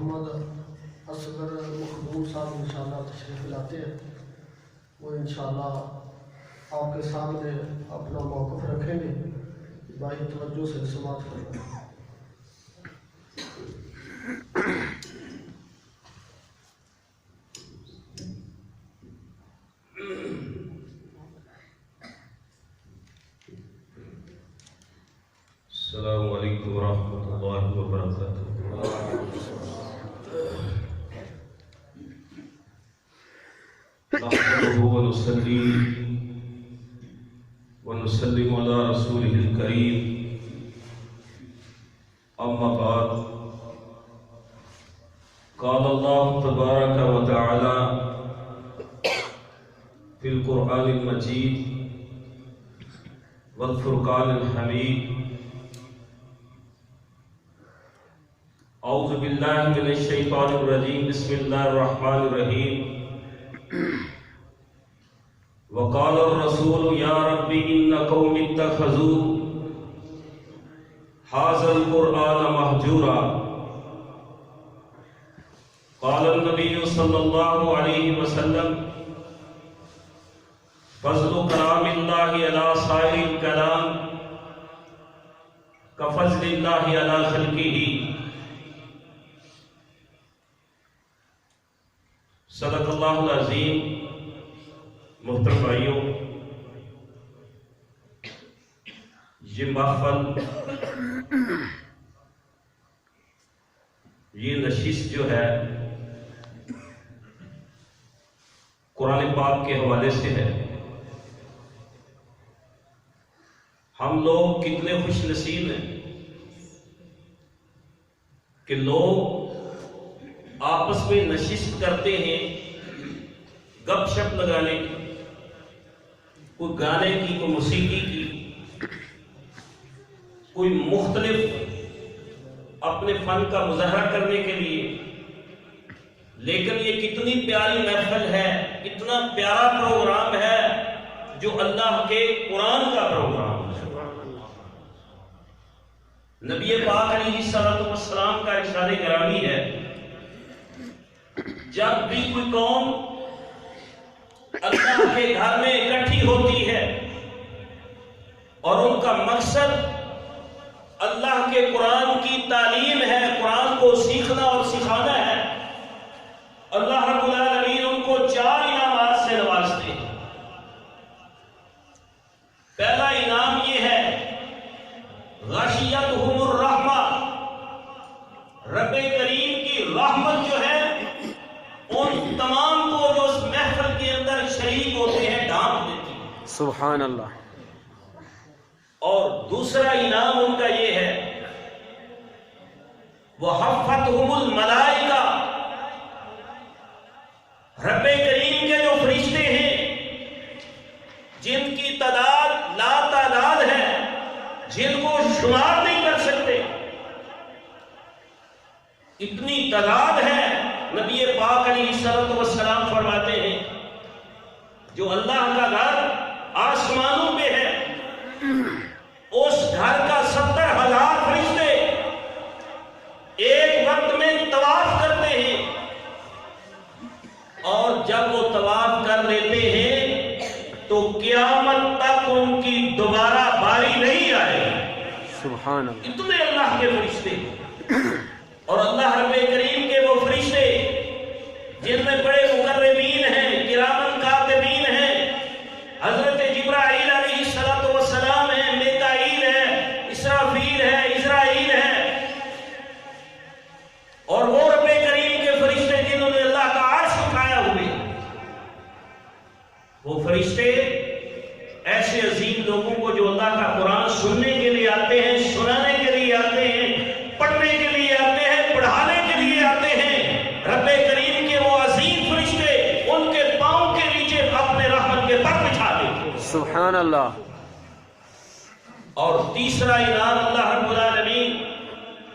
محمد اصغر مخدوم صاحب انشاءاللہ تشریف لاتے ہیں، وہ انشاءاللہ آپ کے سامنے اپنا موقف رکھیں گے. بھائی توجہ سے سماعت فرمائیں. السلام علیکم ورحمۃ اللہ وبرکاتہ. نحمده ونصلي ونسلم على رسوله الكريم. اما بعد، قال الله تبارك وتعالى في القرآن المجيد والفرقان الحميد: اعوذ باللہ من الشیطان الرجیم، بسم اللہ الرحمن الرحیم. وقال الرسول یا رب ان قوم اتخذوا هذا القرآن مہجورا. قال النبی صلی اللہ علیہ وسلم: فضل کلام اللہ علی سائر الکلام کفضل اللہ علی خلقہ. صدق اللہ العظیم. محترم بھائیوں، یہ محفل، یہ نشست جو ہے قرآن پاک کے حوالے سے ہے. ہم لوگ کتنے خوش نصیب ہیں کہ لوگ آپس میں نشست کرتے ہیں گپ شپ لگانے کی، کوئی گانے کی، کوئی موسیقی کی، کوئی مختلف اپنے فن کا مظاہرہ کرنے کے لیے. لیکن یہ کتنی پیاری محفل ہے، اتنا پیارا پروگرام ہے جو اللہ کے قرآن کا پروگرام ہے. نبی پاک علیہ الصلوۃ والسلام کا ارشاد گرامی ہے، جب بھی کوئی قوم اللہ کے گھر میں اکٹھی ہوتی ہے اور ان کا مقصد اللہ کے قرآن کی تعلیم ہے، قرآن کو سیکھنا اور سکھانا ہے، اللہ رب العالمین ان کو 4 انعامات سے نوازتے ہیں. پہلا انعام یہ ہے غشیتہم الرحمہ، رب کریم کی رحمت جو ہے ان تمام کو جو اس محفل کے اندر شریک ہوتے ہیں ڈھانپ دیتی ہے. سبحان اللہ. اور دوسرا انعام ان کا یہ ہے وَحَفَّتْهُمُ الْمَلَائِکَةُ، رب کریم کے جو فرشتے ہیں جن کی تعداد لا تعداد ہے، جن کو شمار نہیں کر سکتے، اتنی تعداد ہے. نبی پاک علیہ الصلوۃ والسلام فرماتے ہیں جو اللہ کا گھر آسمانوں پہ ہے، اس گھر کا 70,000 فرشتے ایک وقت میں طواف کرتے ہیں، اور جب وہ طواف کر لیتے ہیں تو قیامت تک ان کی دوبارہ باری نہیں آئے. سبحان اللہ. اتنے اللہ کے فرشتے. اور اللہ رب کریم کے وہ فرشتے جن میں بڑے مقربین ہیں، کرامن کاتبین ہیں، حضرت جبرائیل علیہ الصلوۃ والسلام ہیں، میکائیل ہے، اسرافیل ہے، اسرائیل ہے، اور وہ رب کریم کے فرشتے جنہوں نے اللہ کا عرش اٹھایا ہوئے. وہ فرشتے ایسے عظیم لوگوں کو جو اللہ کا قرآن سننے کے لیے آتے ہیں، سنانے کے لیے آتے ہیں، پڑھنے کے لیے آتے ہیں، پڑھانے کے لیے آتے ہیں، رب کریم کے وہ عظیم فرشتے ان کے پاؤں کے نیچے اپنے رحمت کے پر بچھا دیتے. سبحان اللہ. اور تیسرا انعام اللہ رب العالمین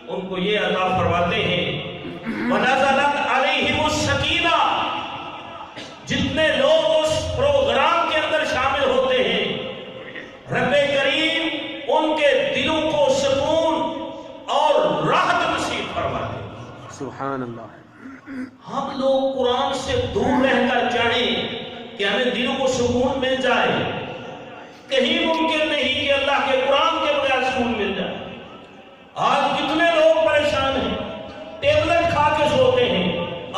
ان کو یہ عطا فرماتے ہیں وَنَزَلَتْ عَلَيْهِمُ السَّكِينَةُ. جتنے لوگ اس پروگرام کے اندر شامل ہوتے ہیں، رب کریم ان کے دلوں کو سکون اور راحت نصیب فرماتے ہیں. سبحان اللہ. ہم لوگ قرآن سے دور رہ کر چاہیں کہ ہمیں دلوں کو سکون مل جائے، کہیں ممکن نہیں کہ اللہ کے قرآن کے بغیر سکون مل جائے. آج کتنے لوگ پریشان ہیں، ٹیبلٹ کھا کے سوتے ہیں.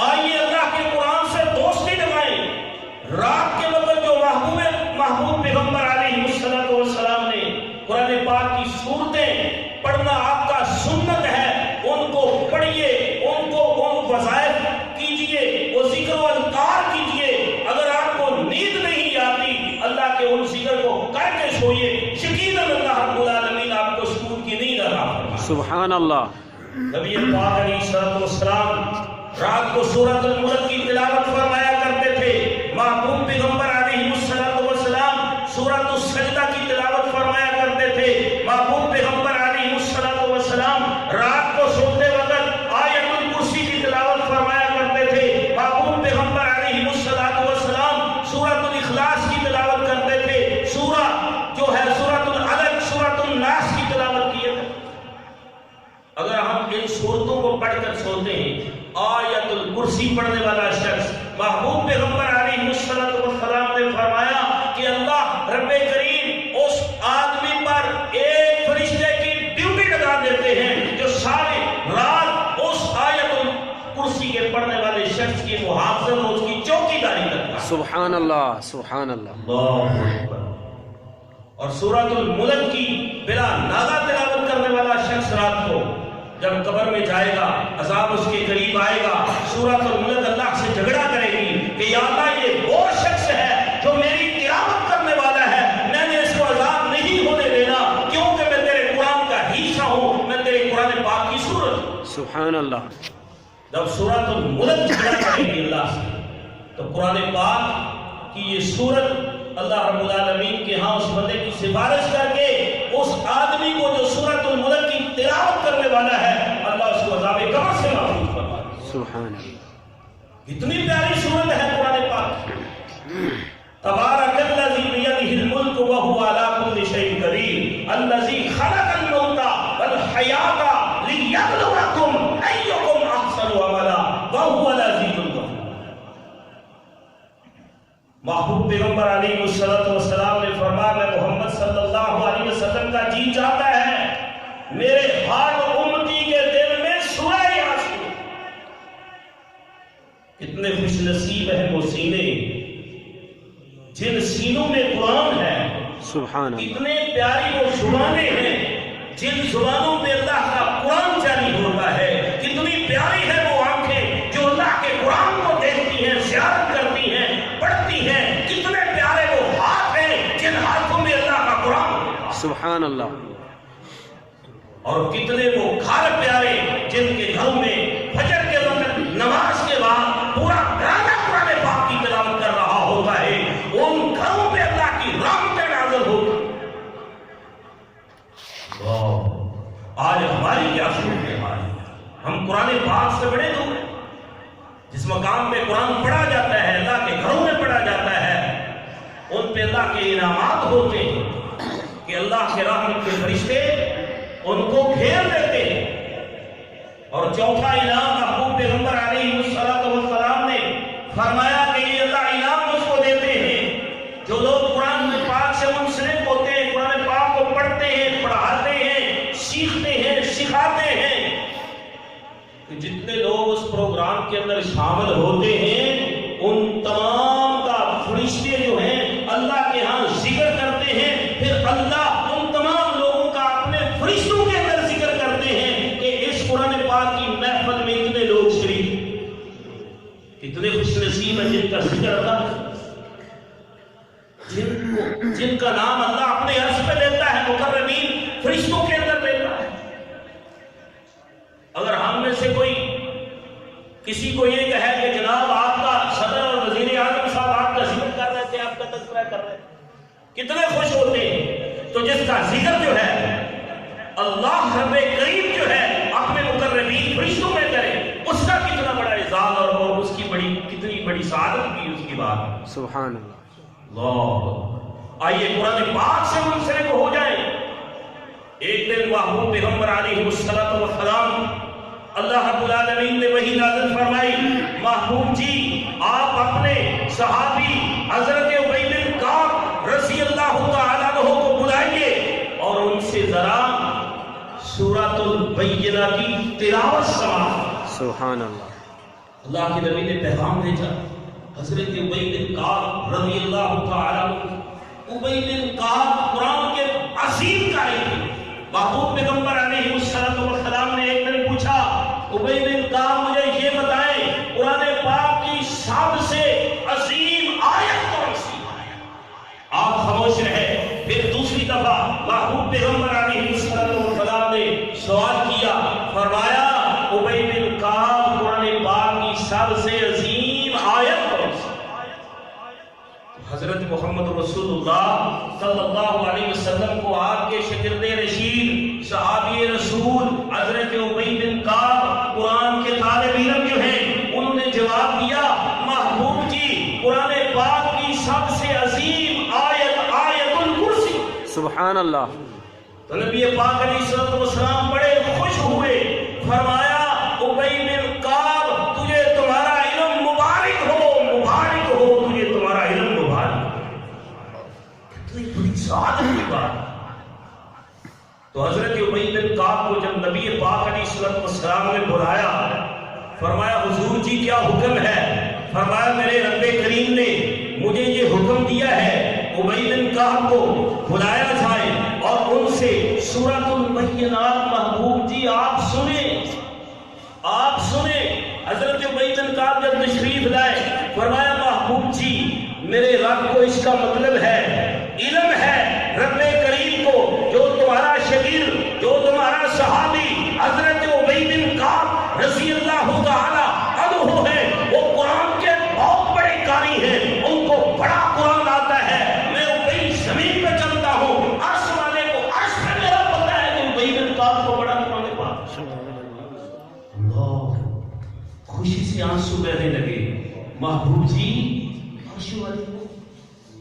آئیے اللہ کے قرآن سے دوستی لگائیں. رات کے وقت جو محبوب پیغمبر علیہ السلام نے قرآن پاک کی صورتیں پڑھنا آپ کا سنت ہے، ان کو پڑھیے، ان کو وظائف کیجئے، وہ ذکر و اذکار کیجئے. اگر آپ کو نیند نہیں آتی، اللہ کے ان ذکر کو کر کے سوئیے، یقیناً اللہ رب العالمین آپ کو سکون کی نیند عطا فرمائے. سبحان اللہ. نبی پاک علیہ السلام رات کو سورۃ الملک کی تلاوت فرمایا کرتے تھے. محبوب پیغمبر علیہ السلام سورۃ السجدہ کی تلاوت فرمایا کرتے تھے. محبوب پیغمبر علیہ السلام رات کو سوتے وقت آیت الکرسی کی تلاوت فرمایا کرتے تھے. محبوب پیغمبر علیہ السلام سورۃ الاخلاص کی تلاوت کرتے تھے. سورہ جو ہے سورۃ العلق، سورۃ الناس کی تلاوت کیے تھے. اگر ہم ان سورتوں کو پڑھ کر سوتے ہیں، آیت الکرسی پڑھنے والا شخص، محبوب پیغمبر علیہ السلام نے فرمایا کہ اللہ رب کریم اس آدمی پر ایک فرشتے کی ڈیوٹی لگا دیتے ہیں جو ساری رات اس آیت الکرسی کے پڑھنے والے شخص کی محافظت اور اس کی چوکیداری کرتا ہے. سبحان اللہ. سبحان اللہ. اللہ اکبر. اور سورۃ الملک کی بلا ناغہ تلاوت کرنے والا شخص رات کو جب قبر میں جائے گا، عذاب اس کے قریب آئے گا، سورۃ الملک اللہ سے جھگڑا کرے گی کہ یا اللہ یہ وہ شخص ہے جو میری تلاوت کرنے والا ہے، میں نے اس کو عذاب نہیں ہونے دینا کیونکہ میں تیرے قرآن کا حصہ ہوں، میں تیرے قرآن پاک کی سورت. سبحان اللہ. جب سورۃ الملک جھگڑا کرے گی اللہ سے، تو قرآن پاک کی یہ سورت اللہ رب العالمین کے ہاں اس بندے کی سفارش کر کے اس آدمی کو جو سورۃ الملک کی تلاوت کرنے والا ہے، اللہ اس کو عذاب قبر سے محفوظ فرمائے. سبحان اللہ. اتنی پیاری سورت ہے قرآن پاک. تبارک الذی بیدہ الملک وہو علی کل شیء قدیر الذی خلق الموت والحیاۃ لیبلوکم ایکم احسن عملا وہو العزیز الغفور. محبوب پیغمبر علیہ السلام نے فرمایا میں محمد صلی اللہ علیہ وسلم کا جی چاہتا ہے میرے ہر امتی کے دل میں سورہ یاسین. کتنے خوش نصیب ہیں وہ سینے جن سینوں میں قرآن ہے. سبحان اللہ. کتنے پیاری وہ زبانیں ہیں جن زبانوں پہ اللہ کا قرآن جاری ہوتا ہے. کتنی پیاری ہے وہ آنکھیں جو اللہ کے قرآن کو دیکھتی ہیں، زیارت کرتی ہیں، پڑھتی ہیں. کتنے پیارے وہ ہاتھ ہیں جن ہاتھوں میں اللہ کا قرآن. سبحان اللہ. اور کتنے وہ گھر پیارے جن کے گھروں میں فجر کے وقت نماز کے بعد پورا گھرانہ قرآن پاک کی تلاوت کر رہا ہوتا ہے. ان گھروں پہ اللہ کی رحمتیں نازل ہوتی. آج ہماری کیا صورت ہے؟ ہم قرآن پاک سے بڑے دور ہیں. جس مقام پہ قرآن پڑھا جاتا ہے، اللہ کے گھروں میں پڑھا جاتا ہے، ان پہ اللہ کے انعامات ہوتے ہیں کہ اللہ کے رحمت کے فرشتے ان کو گھیر لیتے ہیں. اور چوتھا انعام محبوب پیغمبر علیہ السلام نے فرمایا کہ یہ اللہ انعام اس کو دیتے ہیں جو لوگ قرآن پاک سے منسلک ہوتے ہیں، قرآن پاک کو پڑھتے ہیں، پڑھاتے ہیں، سیکھتے ہیں، سکھاتے ہیں. جتنے لوگ اس پروگرام کے اندر شامل ہوتے ہیں ان تمام کا فرشتے جو ہیں اللہ کے ہاں ذکر کرتے ہیں. پھر اللہ ان تمام لوگوں کا اپنے فرشتوں کے اندر ذکر کرتے ہیں کہ اس قرآن پاک کی محفل میں اتنے لوگ شریک. کتنے خوش نصیب ہیں جن کا ذکر اللہ، جن کا نام اللہ اپنے عرش پہ لیتا ہے، مقربین فرشتوں کے اندر لیتا ہے. اگر ہم میں سے کوئی کسی کو یہ کہے کہ جناب آپ کا صدر اور وزیر اعظم صاحب آپ کا ذکر کر رہے تھے، آپ کا تذکرہ کر رہے تھے، کتنے خوش ہوتے ہیں. تو جس کا ذکر جو ہے اللہ رب کریم جو ہے اپنے مقربین فرشتوں میں کرے، اس کا کتنا بڑا اعزاز اور اس کی کتنی بڑی سعادت کی اس کی بات. سبحان اللہ. اللہ. آئیے قرآن پاک سے منسلک ہو جائیں. ایک دن محبوب پیغمبر علیہ السلام اللہ رب العالمین نے وہی نازل فرمائی، محبوب جی آپ اپنے صحابی حضرت ابی بن کعب رضی اللہ تعالیٰ عنہ کو بلائیے اور ان سے ذرا سورۃ البینہ کی تلاوت سماعت۔ سبحان اللہ۔ اللہ کے نبی نے پیغام بھیجا، حضرت ابی بن کعب رضی اللہ تعالیٰ عنہ، ابی بن کعب قرآن کے عظیم قاری تھے۔ محبوب پیغمبر علیہ السلام نے ایک دن پوچھا، ابی بن کعب مجھے یہ بتائیں قرآن پاک کی سب سے عظیم آیت کون سی؟ آپ خاموش رہے۔ پھر دوسری دفعہ محبوب پیغمبر علیہ السلام نے سوال کیا، فرمایا ابی بن کعب قرآن پاک کی سب سے عظیم آیت کون سی؟ حضرت محمد رسول اللہ صلی اللہ علیہ وسلم کو آپ کے شاگرد رشید صحابی رسول حضرت ابی بن کعب قرآن کے طالب علم جو ہیں انہوں نے جواب دیا، محبوب جی قرآن پاک کی سب سے عظیم آیت آیت الکرسی۔ سبحان اللہ۔ تو نبی پاک علیہ السلام بڑے خوش ہوئے، فرمایا ابی بن کعب تجھے تمہارا علم مبارک ہو، مبارک ہو تجھے تمہارا علم مبارک۔ کتنی بڑی سعادت کی بات۔ تو حضرت ابی بن کعب کو جب نبی پاک علیہ السلام نے بلایا، فرمایا حضور جی کیا حکم ہے؟ فرمایا میرے رب کریم نے مجھے یہ حکم دیا ہے ابی بن کعب کو بلایا جائے اور ان سے سورۃ البینات محبوب جی آپ سنیں، آپ سنیں۔ حضرت ابی بن کعب جب تشریف لائے، فرمایا محبوب جی میرے رب کو اس کا مطلب ہے، علم ہے رب کریم کو، جو تمہارا شاگرد، جو تمہارا صحابی حضرت ابی بن کعب رضی اللہ تعالی عنہ ہے، وہ قرآن کے بہت بڑے قاری ہیں، ان کو بڑا قرآن آتا ہے۔ میں ابی زمین پہ چلتا ہوں، عرش والے کو عرش پہ میرا پتہ ہے کہ ابی بن کعب کو بڑا قرآن پاک۔ اللہ خوشی سے آنسو بہنے لگے۔ محبوب جی عرش والے کو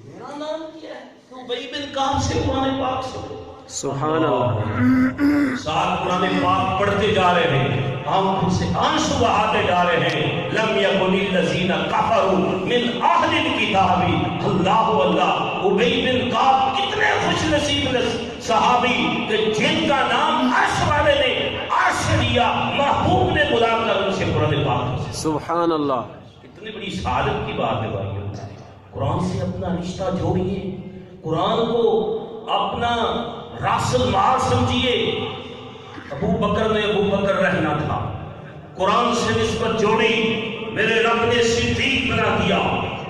میرا نام کیا ہے، تو ابی بن کعب سے قرآن پاک سنو۔ سبحان اللہ۔ ساتھ قرآن پاک پڑھتے جا رہے ہیں، آنکھوں سے آنسو بہاتے جا رہے ہیں۔ لم یکن الذین کفروا من اہل الکتاب، اللہ اللہ۔ ابی بن کعب کتنے خوش نصیب صحابی کہ جن کا نام عرش والے نے عرش دیا، محبوب نے بلا کر ان سے قرآن پاک۔ سبحان اللہ۔ اتنی بڑی سعادت کی بات ہے بھائیو۔ قرآن سے اپنا رشتہ جوڑیے، قرآن کو اپنا راس المال سمجھیے۔ ابو بکر نے ابو بکر رہنا تھا، قرآن سے نسبت جوڑی، میرے رب نے صدیق بنا دیا۔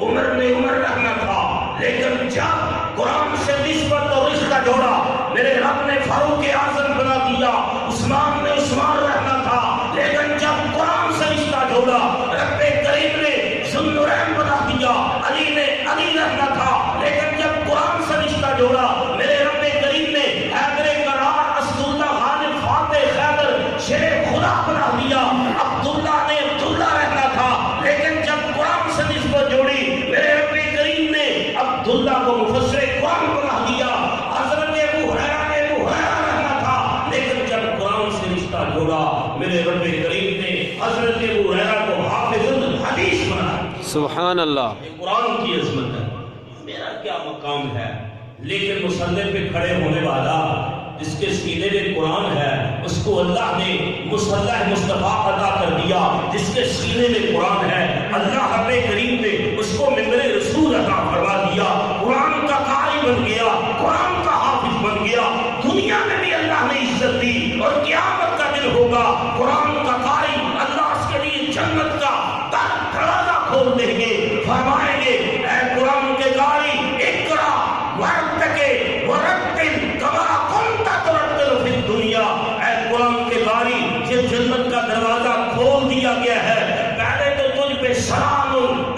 عمر نے عمر رہنا تھا، لیکن جب قرآن سے نسبت اور رشتہ جوڑا، میرے رب نے فاروق اعظم بنا دیا۔ عثمان نے عثمان رہنا تھا، لیکن جب قرآن سے رشتہ جوڑا، رب کریم نے ذوالنورین بنا دیا۔ علی نے علی رہنا تھا، لیکن جب قرآن سے رشتہ جوڑا، میرے رب کریم نے حیدر کرار، اسداللہ غالب، فاتح خیبر، شیر خدا بنا دیا۔ عبداللہ نے عبداللہ رہنا تھا، لیکن جب قرآن سے نسبت جوڑی، میرے رب کریم نے عبداللہ کو مفسر قرآن بنا دیا۔ حضرت ابو ہریرہ نے ابو ہریرہ رہنا تھا، لیکن جب قرآن سے رشتہ جوڑا، میرے رب کریم نے حضرت ابو ہریرہ کو حافظ الحدیث بنا دیا۔ سبحان اللہ۔ قرآن کی عظمت ہے، میرا کیا مقام ہے، لیکن مصلی پہ کھڑے ہونے والا جس کے سینے میں قرآن ہے، اس کو اللہ نے مصلح مصطفیٰ عطا کر دیا۔ جس کے سینے میں قرآن ہے، اللہ رب کریم نے اس کو ممبر رسول عطا فرما دیا۔ قرآن کا قاری بن گیا، قرآن کا حافظ بن گیا۔ دنیا میں بھی اللہ نے عزت دی، اور قیامت کا دن ہوگا قرآن کا قاری اللہ اس کے لیے جنت کا دروازہ کھول دیں گے، فرمائیں گے اے قرآن کے قاری اقرا ورتقِ ورتل کما کنت ترتل فی الدنیا۔ اے قرآن کے قاری یہ جنت کا دروازہ کھول دیا گیا ہے، پہلے تو تجھ پہ سلام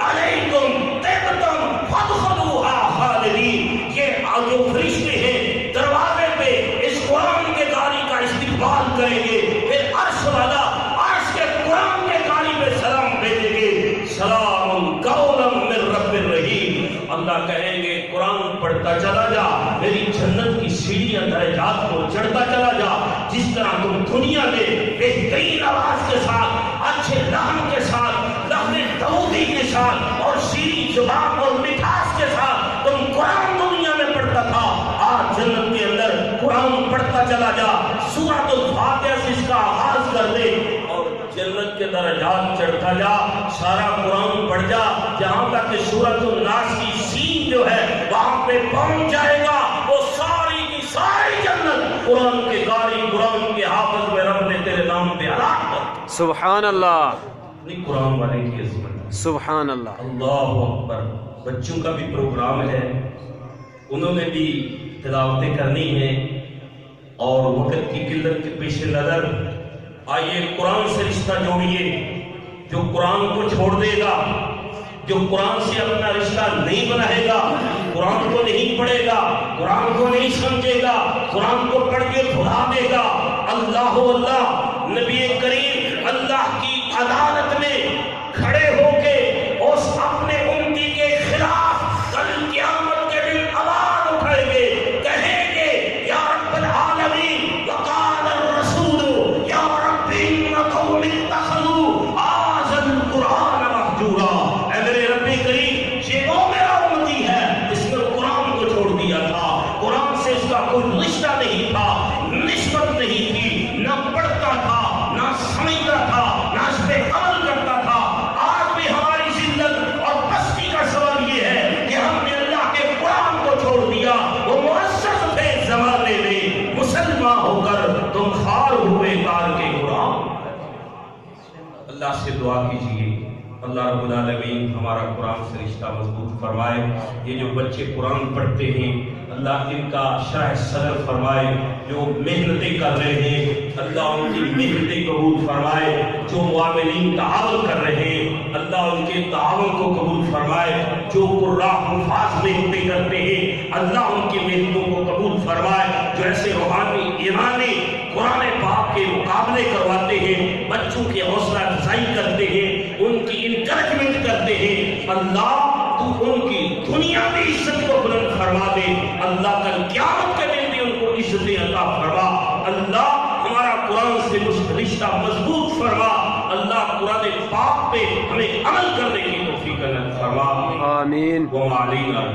علیکم طبتم فادخلوها خالدین۔ یہ جو فرشتے ہیں دروازے پہ اس قرآن کے قاری کا استقبال کریں گے، پھر عرش والا عرش کے قرآن کے قاری پہ سلام بھیجیں گے، سلام قولا من رب الرحیم۔ اللہ کہیں گے قرآن پڑھتا چلا جا، میری جنت کی سیڑھیاں درجات کو چڑھتا چلا جا۔ جس طرح تم دنیا میں بے بہترین آواز کے ساتھ، اچھے لحن کے ساتھ، لحن داؤدی کے ساتھ اور شیریں زبان اور مٹھاس کے ساتھ تم قرآن دنیا میں پڑھتا تھا، آج جنت کے اندر قرآن پڑھتا چلا جا، سورۃ الفاتحہ سے اس کا آغاز کر دے اور جنت کے درجات چڑھتا جا، سارا قرآن پڑھ جا، جہاں تک کہ سورۃ الناس کی سین جو ہے وہاں پہ پہنچ جائے گا، وہ ساری کی ساری جنت قرآن کے قاری، قرآن کے حافظ میں رب نے تیرے نام پہ ہلاک کر۔ سبحان اللہ، نہیں قرآن والے کی عظمت، سبحان اللہ۔ اللہ اکبر۔ بچوں کا بھی پروگرام ہے، انہوں نے بھی تلاوتیں کرنی ہیں اور وقت کی قلت کے پیش نظر آئیے قرآن سے رشتہ جوڑیے۔ جو قرآن کو چھوڑ دے گا، جو قرآن سے اپنا رشتہ نہیں بنائے گا، قرآن کو نہیں پڑھے گا، قرآن کو نہیں سمجھے گا، قرآن کو پڑھ کے بھلا دے گا، اللہ اللہ نبی کریم اللہ کی عدالت میں کھڑے ہو کے اس اپنے امتی کے خلاف کل قیامت کے دن آواز اٹھائیں گے، کہیں گے یا رب العالمین وقال الرسول یا رب ان قوم اتخذوا هذا القرآن مہجورا۔ اے میرے رب کریم، یہ وہ میرا امتی ہے جس نے قرآن کو چھوڑ دیا تھا، قرآن سے اس کا کوئی رشتہ نہیں تھا، نسبت نہیں تھی، نہ پڑھتا تھا، نہ سمجھتا تھا، نہ اس پہ عمل کرتا تھا۔ آج بھی ہماری ذلت اور پستی کا سبب یہ ہے کہ ہم نے اللہ کے قرآن کو چھوڑ دیا۔ وہ مؤسس تھے زمانے میں، مسلمان ہو کر تم خار ہوئے کار کے قرآن۔ اللہ سے دعا کیجئے اللہ رب العالمین ہمارا قرآن سے رشتہ مضبوط فرمائے۔ یہ جو بچے قرآن پڑھتے ہیں اللہ ان کا شرح صدر فرمائے، جو محنتیں کر رہے ہیں اللہ ان کی محنتیں قبول فرمائے، جو معاملین تعاون کر رہے ہیں اللہ ان کے تعاون کو قبول فرمائے، جو قراء حفاظ محنتیں کرتے ہیں اللہ ان کی محنتوں کو قبول فرمائے، جو ایسے روحانی ایمانی قرآن پاک کے مقابلے کرواتے ہیں، بچوں کی حوصلہ افزائی کرتے ہیں، ان کی انکریجمنٹ کرتے ہیں، اللہ تو ان کی دنیاوی عزت کو بلند فرما دے، اللہ کل قیامت کے دن بھی ان کو عزتیں عطا فرما، اللہ ہمارا قرآن سے رشتہ مضبوط فرما، اللہ قرآن پاک پہ ہمیں عمل کرنے کی توفیق عطا فرما۔ آمین۔ وعلینا